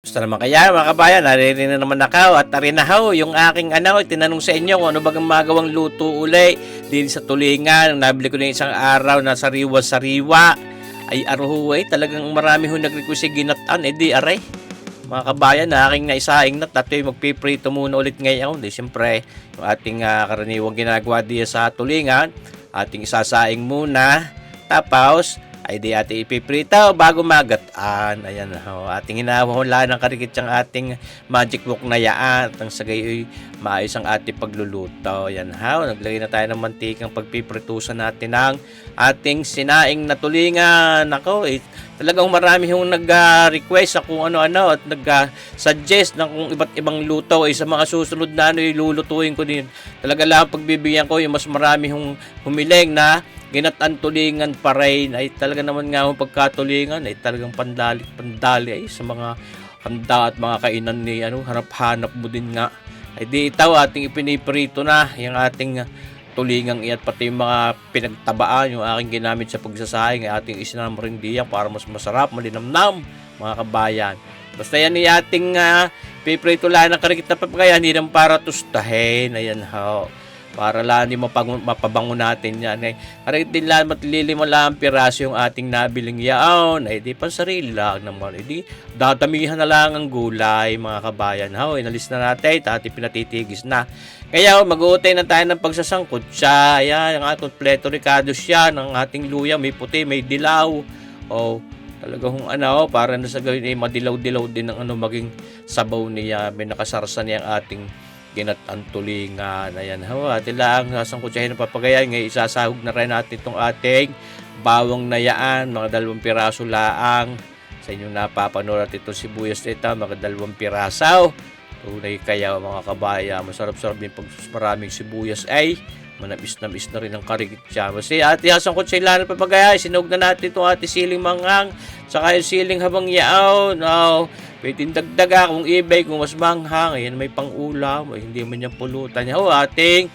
Gusto naman kaya mga kabayan, naririnig na naman ako at narinahaw yung aking tinanong sa inyo kung ano bagang magawang luto uli din sa tulingan. Nabili ko na isang araw na sariwa-sariwa. Ay aruhuay, talagang marami ho nag-request ginatan. Di aray, mga kabayan, na aking naisaing na tato magpiprito muna ulit ngayon. Di siyempre, yung ating karaniwang ginagawa diya sa tulingan, ating isasaing muna. Tapos, ay di ating ipiprito bago magataan. Ayan, ating hinahula ng karikit yung ating magic book na yaan. At ang sagay maayos ang ating pagluluto. Ayan, naglagay na tayo ng mantikang pagpipritusan natin ng ating sinaing na tulingan. Ako, talagang marami yung nag-request sa kung ano-ano at nag-suggest ng kung iba't ibang luto. Sa mga susunod na ilulutuin ko din. Talaga lang pagbibigyan ko yung mas marami yung humiling na ginatan tulingan pa rin. Ay talaga naman nga yung pagkatulingan ay talagang pandali ay sa mga handa at mga kainan ni harap-hanap mo din nga. Ay di ito ating ipiniprito na yung ating tulingang iyan, pati yung mga pinagtabaan yung aking ginamit sa pagsasaing ay ating isinama rin diyan para mas masarap, malinamnam mga kabayan. Basta yan yung ating piprito lang ng karikit na papagaya, hindi naman para tustahin. Ayan para lang di mapabango natin yan. Karikit din lang matlilima lang piraso yung ating nabiling yaon. Ay di pansarili lang naman. Ay di dadamihan na lang ang gulay mga kabayan. Inalis na natin, tati pinatitigis na. Kaya mag-uutay na tayo ng pagsasangkot siya. Ayan, ang ating kompleto ricado siya ng ating luya. May puti, may dilaw. Talagang para na sa gawin madilaw-dilaw din ang maging sabaw niya. May nakasarsa niya ang ating ginatan tulingan. Ayan, atin lang sasangkutsahin ng papagayan. Ngayon isasahog na rin natin itong ating bawang na yaan, mga 2 piraso laang. Sa inyong napapanood at itong sibuyas nito, mga 2 piraso. Tunay kaya mga kabaya, masarap-sarap din pag maraming sibuyas ay manabis-nabis na rin ang karikit siya. Kasi ati hasang kutsila ng papagaya, sinog na natin itong ating siling manghang, saka yung siling habang yaon. Pwede dagdaga kung ibay, kung mas manghang, ayan may pang-ulam, hindi man niya pulutan niya. Ating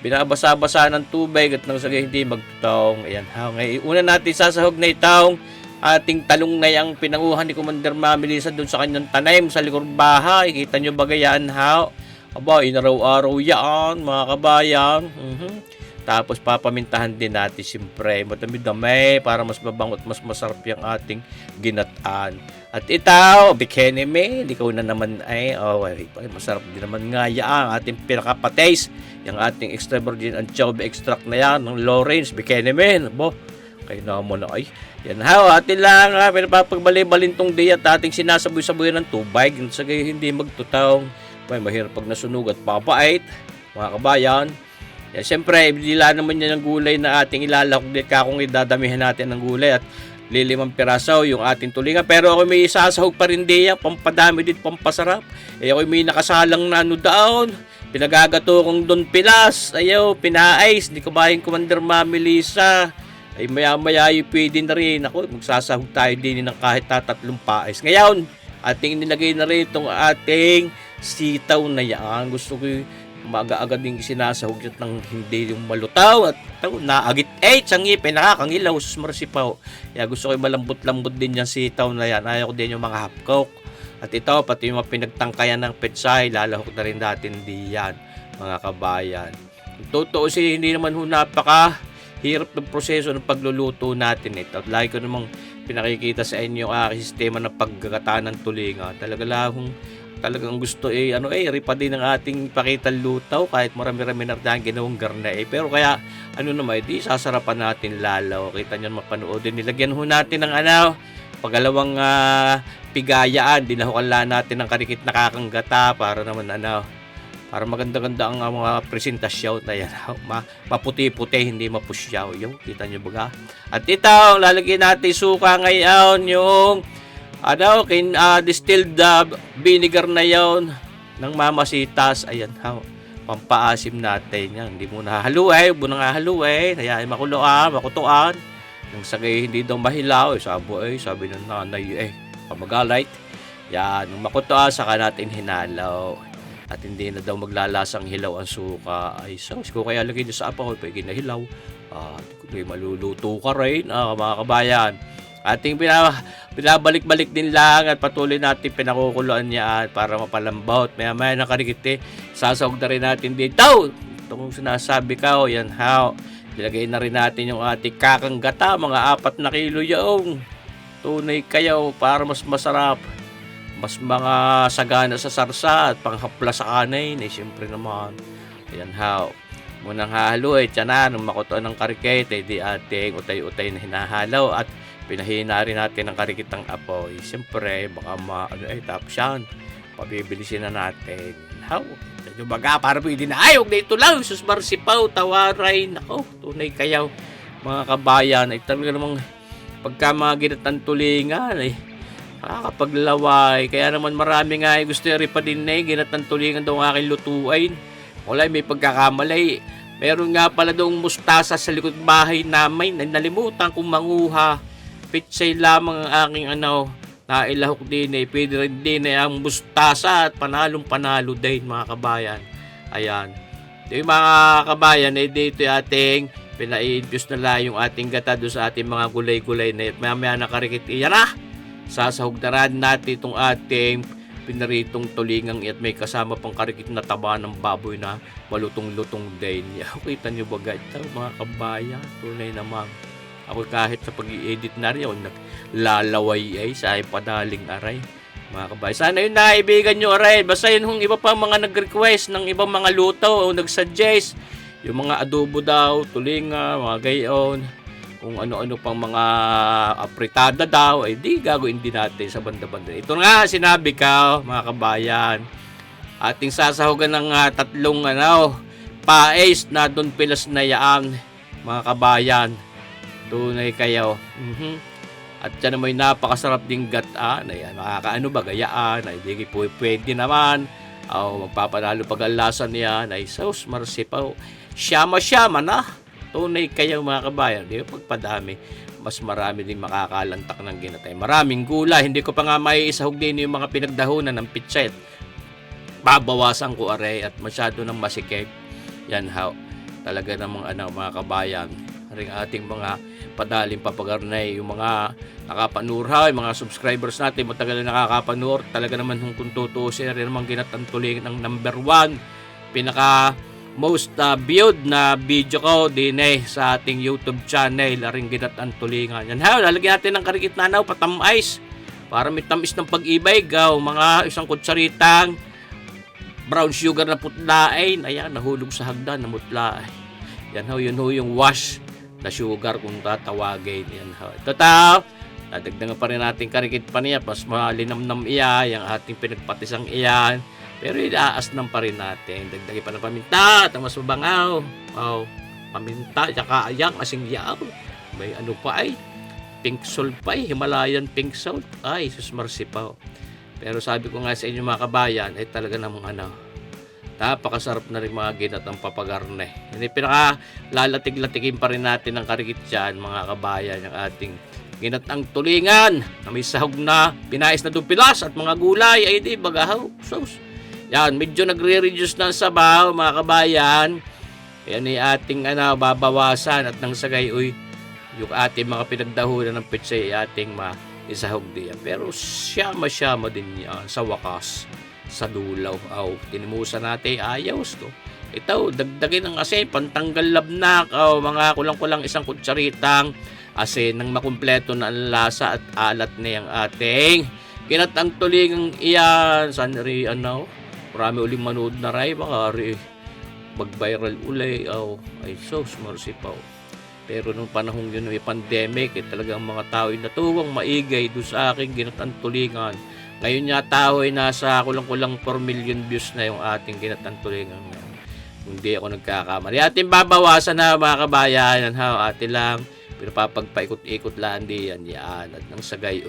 binabasa-basa ng tubig at nang sagay hindi magtutong. Ayan, ngayon una natin sasahog na itong ating talong na yung pinanguhan ni Commander Mamilisa doon sa kanyang tanim sa likod bahay. Kita nyo ba gayaan inaraw-araw yan mga kabayan. Tapos papamintahan din natin siyempre madami-dami para mas mabango at mas masarap yung ating ginataan. At ito, bikini me, ikaw na naman masarap din naman nga yan ating pinaka-taste, yung ating extra virgin anchovy extract na yan ng Lawrence bikini me. Kayo naman yan atin lang pinapagbali-balin tong day at ating sinasaboy-saboy ng tubig sa gayo hindi magtutaw. Mahirap pag nasunog at papait mga kabayan. Yan, siyempre ibigila naman yan ng gulay na ating ilalakog din kung idadamihan natin ng gulay at 5 piraso yung ating tulingan. Pero ako may isasahog pa rin diyan, pampadami din, pampasarap. Ako may nakasalang na down, pinagagato kong Don Pilas, pinaais, hindi ko ba yung Commander Mamilisa. Ay maya-maya yung pwede na rin. Magsasahog tayo din ng kahit 3 paes. Ngayon, ating nilagay na rin itong ating sitaw na yan. Gusto ko maaga-agad yung sinasahog at nang hindi yung malutaw at naagit ang ngipin, nakakangilaw, susmarsipaw. Kaya gusto ko yung malambot-lambot din yung sitaw na yan. Ayaw ko din yung mga half-cook. At ito, pati yung mga pinagtangkayan ng petsay, lalahok na rin natin diyan, mga kabayan. Totoo hindi naman napaka-hirap ng proseso ng pagluluto natin ito. At lagi ko namang pinakikita sa inyo yung aking sistema ng paggagataan ng tulingan. Talagang gusto ripa din ng ating pakitang lutaw kahit marami-rami na tayong ginawang garna pero kaya di sasarapan natin lalo. Kita nyo mapanoodin, nilagyan natin ng pagalawang pigayaan, dinahukan natin ng karikit na kakanggata para naman para maganda-ganda ang mga presentasyon na yan. Maputi-puti, hindi mapusyaw. Kita nyo ba? At ito, lalagyan natin suka ngayon yung distilled vinegar na yon ng Mamasitas. Ayan, pampaasim natin yan. Hindi mo nahaluin, huwag mo nang haluin. Ayan, makutuan. Nang sagay hindi daw mahilaw, sabi ng nanay, pamagalite. Yan, nung makutuan, saka natin hinalaw. At hindi na daw maglalasang hilaw ang suka. Kung kaya lagay nyo sa apaw, pwede na hilaw. Maluluto ka rin, mga kabayan. Ating binabalik-balik din lang at patuloy natin pinakukuluan niya para mapalambot. Maya-maya na karikit sasahog na rin natin dito. Ito kung sinasabi ka, yan how. Ilagay na rin natin yung ating kakang gata, mga 4 na kilo yung. Tunay kayo para mas masarap. Mas mga sagana sa sarsa at panghapla sa kanin. Siyempre naman. Yan how. Munang hahalo tiyanan, nung makutuan ng karikit, di ating utay-utay na hinahalaw at pinahina rin natin ng karikitang apoy. Siyempre, baka tapos yan. Pabibilisin na natin. How? Medyo baga, para pwede na. Ay, huwag na ito lang. Sus marsipaw, tawaray. Nako, tunay kayaw. Mga kabayan, ay talaga namang pagka mga ginatang tulingan, nakakapaglaway. Kaya naman marami nga gusto rin pa din ginatang tulingan daw ang aking lutuin. Wala, may pagkakamali. Meron nga pala doong mustasa sa likod bahay namin. Nalimutan kong manguha. Pitsay lamang ang aking nailahok din Pwede rin din ang mustasa at panalong-panalo din mga kabayan. Ayan. Ito yung mga kabayan, dito ating pina-infuse na lang yung ating gata doon sa ating mga gulay-gulay na maya-maya nakarikit. Iyan na! Sasahog na rin natin itong ating pinaritong tulingang at may kasama pang karikit na taba ng baboy na malutong-lutong din. Kita nyo ba guys? Mga kabayan, tunay naman. Ako kahit sa pag-i-edit na rin, naglalaway sa padaling aray. Mga kabayan, sana yun naibigan nyo aray. Basta yun kung iba pa mga nag-request ng ibang mga luto o nag-suggest. Yung mga adobo daw, tulinga, mga gayon. Kung ano-ano pang mga apritada daw, di gagawin din natin sa banda-banda. Ito nga, sinabi ka, mga kabayan. Ating sasahugan ng 3 paes na Don Pilas na yaan, mga kabayan. Tunay kayo. At yan naman napakasarap ding gataan. Ayan, makakaano ba, gayaan. Ay, di pwede naman. Magpapanalo pag ang lasa niyan. Ay, sauce marsipaw. Siyama-siyama na. Tunay kayo mga kabayan, di ba pagpadami, mas marami din makakalantak ng ginatay. Maraming gulay, hindi ko pa nga maiisahog din yung mga pinagdahunan ng pitset. Babawasan ko aray at masyado ng masikip. Yan how. Talaga namang mga kabayan, ring ating mga padaling papagarnay, yung mga nakapanur yung mga subscribers natin, matagal na nakakapanur. Talaga naman kung tutusin rin naman ginatantuling ng number 1, pinaka most viewed na video ko din sa ating YouTube channel, aring ginatang tulingan. Yan ha, lalagyan natin ng karikit na patamais para may tamis ng pag-ibig. Mga 1 kutsaritang brown sugar na putlain. Ayan, nahulog sa hagdan na mutlain. Yan ho, yun ho yung wash na sugar kung tatawagin. Yan ho. Ito tao, nadagdagan pa rin natin karikit pa niya, pas malinamnam iya, yung ating pinagpatisang iyan. Pero iaasnam pa rin natin. Dagdagi pa ng paminta at mas mabangaw. Paminta, tsaka ayang, asing yaw. May pa pink salt pa Himalayan pink salt. Ay, sus marsipaw. Pero sabi ko nga sa inyo mga kabayan, ay talaga namang napakasarap na rin mga ginatang papagarne. Hindi pinaka lalatig-latigin pa rin natin ng karikit dyan mga kabayan, yung ating ginatang tulingan na may sahog na pinais na dupilas at mga gulay ay di bagahaw sauce. Yan, medyo nagre-reduce ng sabaw mga kabayan. Yan ay ating babawasan at nang sagay yung ating mga pinagdahunan ng pitsay ay ating maisahog diyan. Pero siyama-siyama din yan sa wakas sa dulaw. Tinimusan natin ayos to. Ito, dagdagin ng asin, pantanggal labnak. Mga kulang-kulang 1 kutsaritang asin nang makumpleto na ang lasa at alat na yung ating ginatang tulingang iyan. Sanri marami uling manood na ray, baka mag-viral ulay. Ay sauce marsipaw. Pero nung panahon yun may pandemic, talagang mga tao ay natuwang maigay doon sa aking ginatang tulingan. Ngayon nga tao ay nasa kulang-kulang 4 million views na yung ating ginatang tulingan. Hindi ako nagkakamali. Ating babawasan na mga kabayan. Atin lang, pero papagpaikot-ikot lang diyan. Yan. At nang sagay,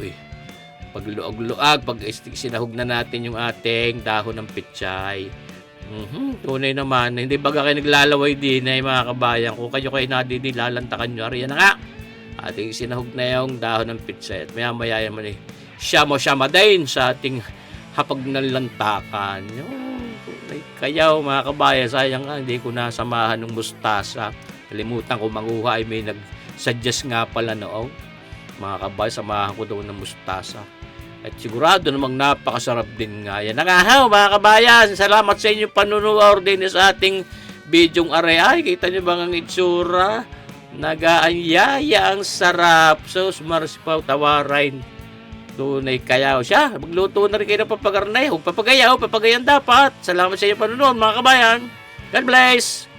pagluag-luag, pag sinahog na natin yung ating dahon ng pitsay. Tunay naman, hindi baga kayo naglalaway din mga kabayan. Kung kayo lalantakan nyo, yan na nga. Ating sinahog na yung dahon ng pitsay. At maya-maya naman siyama-siyama din sa ating hapag ng lantakan. Tunay kayaw mga kabayan, sayang nga, hindi ko nasamahan ng mustasa. Kalimutan ko manguha, may nag-suggest nga pala noong. Mga kabayan, samahan ko daw ng mustasa. At sigurado namang napakasarap din nga yan. Nangahaw mga kabayan, salamat sa inyong panunood din sa ating bidyong are. Kita nyo bang ang itsura? Nagaanyaya ang sarap. So, sumarasipaw tawarin. Tunay kaya siya. Magluto na rin kayo ng papagarnay. Huwag papagayaw, papagayan dapat. Salamat sa inyong panunood mga kabayan. God bless!